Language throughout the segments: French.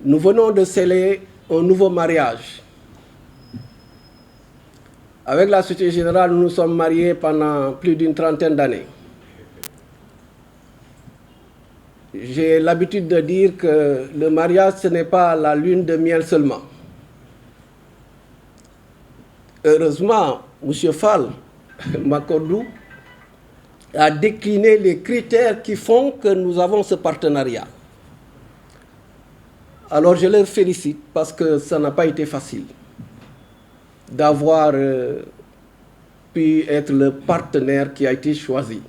Nous venons de sceller un nouveau mariage. Avec la Société Générale, nous nous sommes mariés pendant plus d'une trentaine d'années. J'ai l'habitude de dire que le mariage, ce n'est pas la lune de miel seulement. Heureusement, M. Fall Makodou a décliné les critères qui font que nous avons ce partenariat. Alors je les félicite parce que ça n'a pas été facile d'avoir pu être le partenaire qui a été choisi.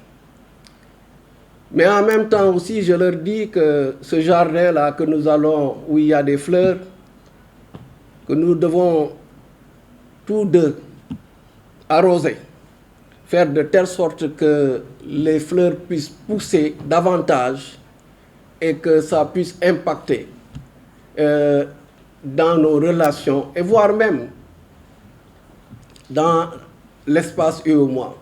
Mais en même temps aussi, je leur dis que ce jardin-là que nous allons, où il y a des fleurs, que nous devons tous deux arroser, faire de telle sorte que les fleurs puissent pousser davantage et que ça puisse impacter dans nos relations et voire même dans l'espace UEMOA.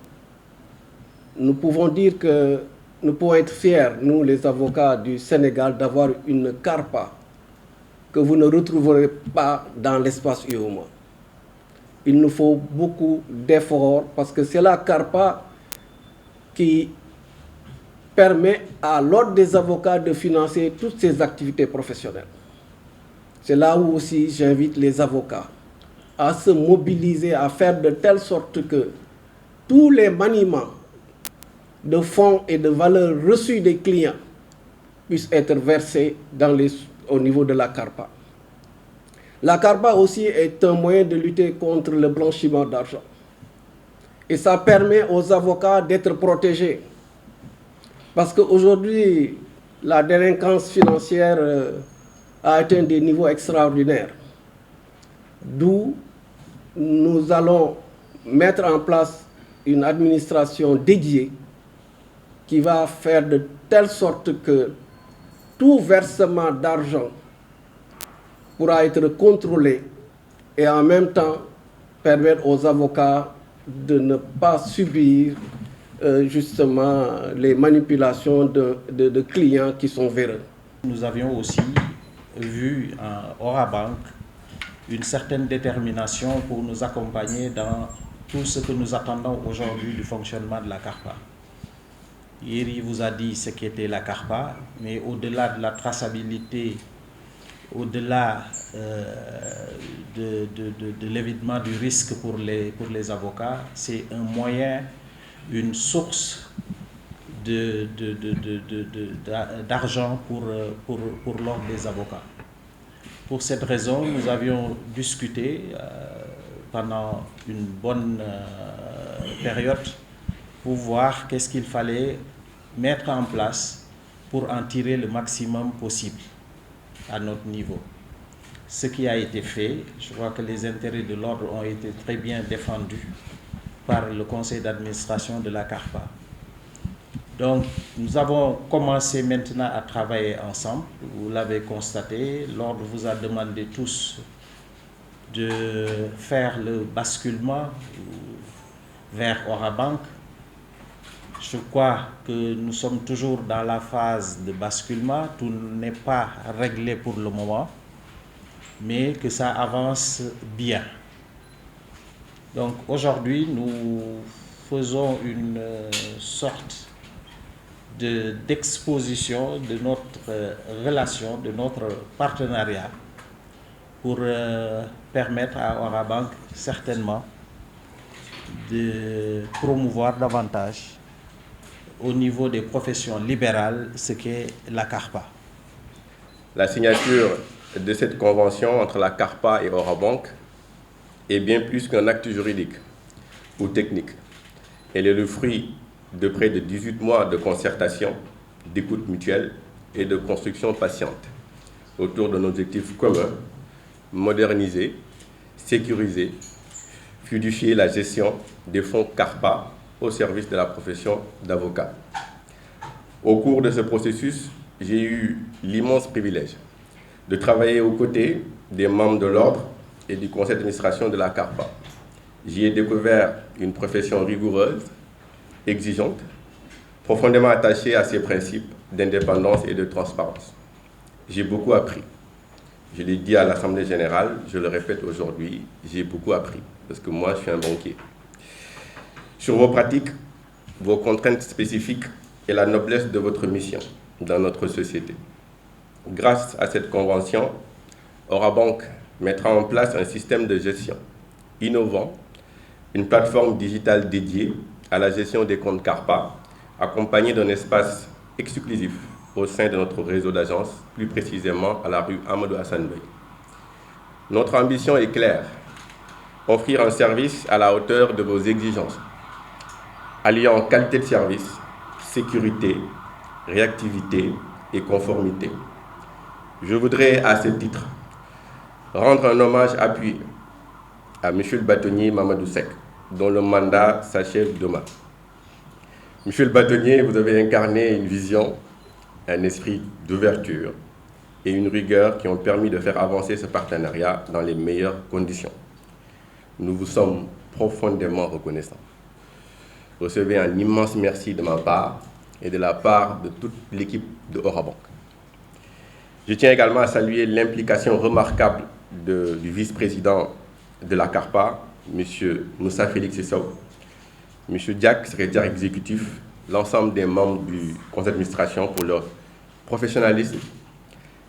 Nous pouvons dire que nous pouvons être fiers, nous les avocats du Sénégal, d'avoir une CARPA que vous ne retrouverez pas dans l'espace UEMOA. Il nous faut beaucoup d'efforts parce que c'est la CARPA qui permet à l'ordre des avocats de financer toutes ses activités professionnelles. C'est là où aussi j'invite les avocats à se mobiliser, à faire de telle sorte que tous les maniements de fonds et de valeurs reçues des clients puissent être versés au niveau de la CARPA. La CARPA aussi est un moyen de lutter contre le blanchiment d'argent. Et ça permet aux avocats d'être protégés. Parce qu'aujourd'hui, la délinquance financière a atteint des niveaux extraordinaires. D'où nous allons mettre en place une administration dédiée qui va faire de telle sorte que tout versement d'argent pourra être contrôlé et en même temps permettre aux avocats de ne pas subir justement les manipulations de clients qui sont véreux. Nous avions aussi vu en Orabank une certaine détermination pour nous accompagner dans tout ce que nous attendons aujourd'hui du fonctionnement de la CARPA. Hier, il vous a dit ce qu'était la CARPA, mais au-delà de la traçabilité, au-delà de l'évitement du risque pour les avocats, c'est un moyen, une source d'argent pour l'ordre des avocats. Pour cette raison, nous avions discuté pendant une bonne période pour voir qu'est-ce qu'il fallait mettre en place pour en tirer le maximum possible à notre niveau. Ce qui a été fait, je crois que les intérêts de l'ordre ont été très bien défendus par le conseil d'administration de la CARPA. Donc, nous avons commencé maintenant à travailler ensemble. Vous l'avez constaté, l'ordre vous a demandé tous de faire le basculement vers Orabank. Je crois que nous sommes toujours dans la phase de basculement. Tout n'est pas réglé pour le moment, mais que ça avance bien. Donc aujourd'hui, nous faisons une sorte d'exposition de notre relation, de notre partenariat pour permettre à Orabank certainement de promouvoir davantage au niveau des professions libérales ce qu'est la CARPA. La signature de cette convention entre la CARPA et Orabank est bien plus qu'un acte juridique ou technique. Elle est le fruit de près de 18 mois de concertation, d'écoute mutuelle et de construction patiente autour d'un objectif commun: moderniser, sécuriser, fluidifier la gestion des fonds CARPA au service de la profession d'avocat. Au cours de ce processus, j'ai eu l'immense privilège de travailler aux côtés des membres de l'ordre et du conseil d'administration de la CARPA. J'y ai découvert une profession rigoureuse, exigeante, profondément attachée à ses principes d'indépendance et de transparence. J'ai beaucoup appris. Je l'ai dit à l'Assemblée générale, je le répète aujourd'hui, j'ai beaucoup appris, parce que moi, je suis un banquier. Sur vos pratiques, vos contraintes spécifiques et la noblesse de votre mission dans notre société. Grâce à cette convention, Orabank mettra en place un système de gestion innovant, une plateforme digitale dédiée à la gestion des comptes CARPA, accompagnée d'un espace exclusif au sein de notre réseau d'agences, plus précisément à la rue Amadou Hassan Bey. Notre ambition est claire, offrir un service à la hauteur de vos exigences, alliant qualité de service, sécurité, réactivité et conformité. Je voudrais, à ce titre, rendre un hommage appuyé à M. le bâtonnier Mamadou Seck, dont le mandat s'achève demain. Monsieur le bâtonnier, vous avez incarné une vision, un esprit d'ouverture et une rigueur qui ont permis de faire avancer ce partenariat dans les meilleures conditions. Nous vous sommes profondément reconnaissants. Recevez un immense merci de ma part et de la part de toute l'équipe de Orabank. Je tiens également à saluer l'implication remarquable du vice-président de la CARPA, M. Moussa Félix Sissao, M. Diak, secrétaire exécutif, l'ensemble des membres du conseil d'administration pour leur professionnalisme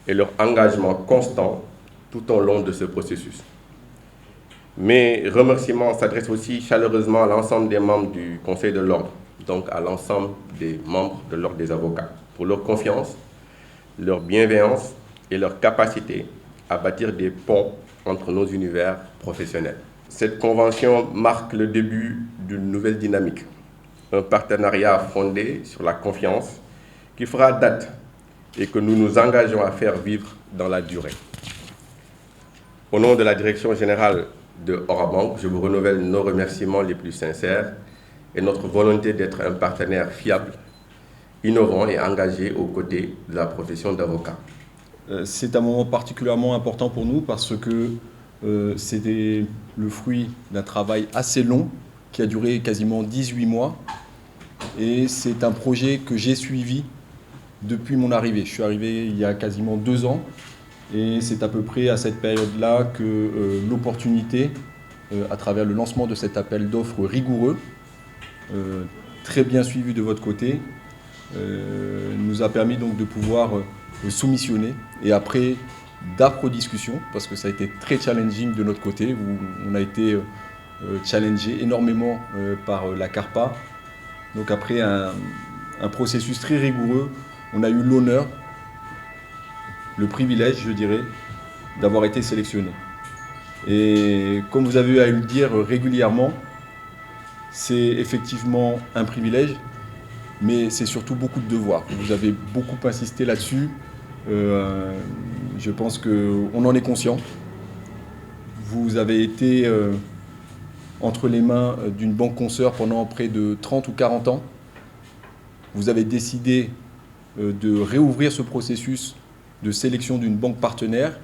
et leur engagement constant tout au long de ce processus. Mes remerciements s'adressent aussi chaleureusement à l'ensemble des membres du Conseil de l'Ordre, donc à l'ensemble des membres de l'Ordre des avocats, pour leur confiance, leur bienveillance et leur capacité à bâtir des ponts entre nos univers professionnels. Cette convention marque le début d'une nouvelle dynamique, un partenariat fondé sur la confiance qui fera date et que nous nous engageons à faire vivre dans la durée. Au nom de la Direction générale de Orabank, je vous renouvelle nos remerciements les plus sincères et notre volonté d'être un partenaire fiable, innovant et engagé aux côtés de la profession d'avocat. C'est un moment particulièrement important pour nous parce que c'était le fruit d'un travail assez long qui a duré quasiment 18 mois et c'est un projet que j'ai suivi depuis mon arrivée. Je suis arrivé il y a quasiment 2 ans et c'est à peu près à cette période-là que l'opportunité, à travers le lancement de cet appel d'offres rigoureux, très bien suivi de votre côté, nous a permis donc de pouvoir soumissionner et après d'âpres discussions, parce que ça a été très challenging de notre côté, on a été challengé énormément par la CARPA. Donc après un processus très rigoureux, on a eu l'honneur, le privilège, je dirais, d'avoir été sélectionné. Et comme vous avez eu à le dire régulièrement, c'est effectivement un privilège, mais c'est surtout beaucoup de devoirs. Vous avez beaucoup insisté là-dessus. Je pense qu'on en est conscient. Vous avez été entre les mains d'une banque consoeur pendant près de 30 ou 40 ans. Vous avez décidé de réouvrir ce processus de sélection d'une banque partenaire.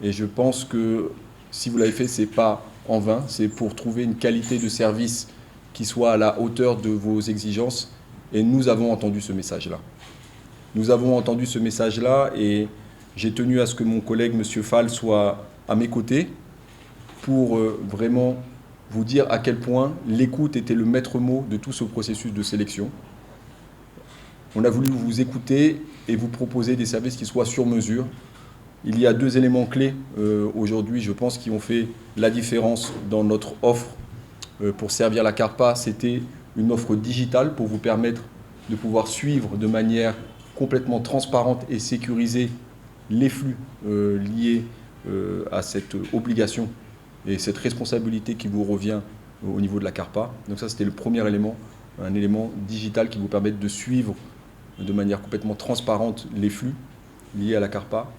Et je pense que si vous l'avez fait, ce n'est pas en vain. C'est pour trouver une qualité de service qui soit à la hauteur de vos exigences. Et nous avons entendu ce message-là. Nous avons entendu ce message-là et j'ai tenu à ce que mon collègue, M. Fall, soit à mes côtés pour vraiment vous dire à quel point l'écoute était le maître mot de tout ce processus de sélection. On a voulu vous écouter et vous proposer des services qui soient sur mesure. Il y a 2 éléments clés aujourd'hui, je pense, qui ont fait la différence dans notre offre pour servir la CARPA. C'était une offre digitale pour vous permettre de pouvoir suivre de manière complètement transparente et sécurisée les flux liés à cette obligation et cette responsabilité qui vous revient au niveau de la CARPA. Donc ça, c'était le premier élément, un élément digital qui vous permet de suivre de manière complètement transparente les flux liés à la CARPA.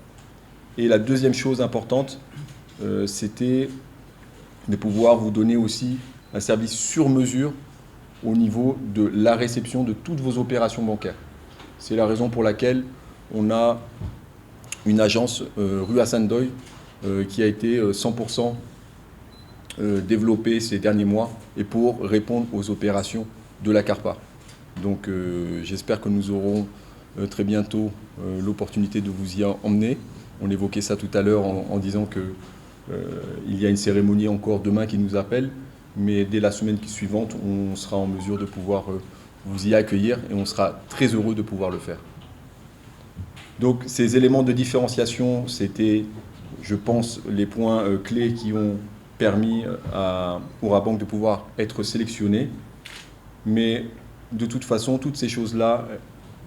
Et la deuxième chose importante, c'était de pouvoir vous donner aussi un service sur mesure au niveau de la réception de toutes vos opérations bancaires. C'est la raison pour laquelle on a une agence rue Hassan Doy qui a été 100% développée ces derniers mois et pour répondre aux opérations de la CARPA. Donc j'espère que nous aurons très bientôt l'opportunité de vous y emmener On évoquait ça tout à l'heure en disant que il y a une cérémonie encore demain qui nous appelle, mais dès la semaine suivante, on sera en mesure de pouvoir vous y accueillir et on sera très heureux de pouvoir le faire. Donc ces éléments de différenciation, c'était, je pense, les points clés qui ont permis à Orabank de pouvoir être sélectionné. Mais de toute façon, toutes ces choses-là,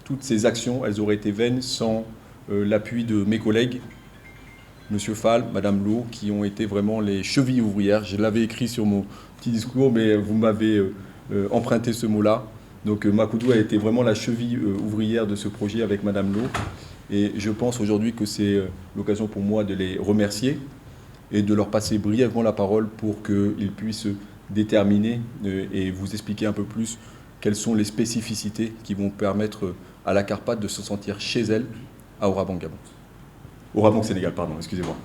toutes ces actions, elles auraient été vaines sans l'appui de mes collègues, M. Fall, Mme Lo, qui ont été vraiment les chevilles ouvrières. Je l'avais écrit sur mon petit discours, mais vous m'avez emprunté ce mot-là. Donc Makoudou a été vraiment la cheville ouvrière de ce projet avec Mme Lo. Et je pense aujourd'hui que c'est l'occasion pour moi de les remercier et de leur passer brièvement la parole pour qu'ils puissent déterminer et vous expliquer un peu plus quelles sont les spécificités qui vont permettre à la Carpath de se sentir chez elle à Orabank Gabon. Orabank Sénégal, pardon, excusez-moi.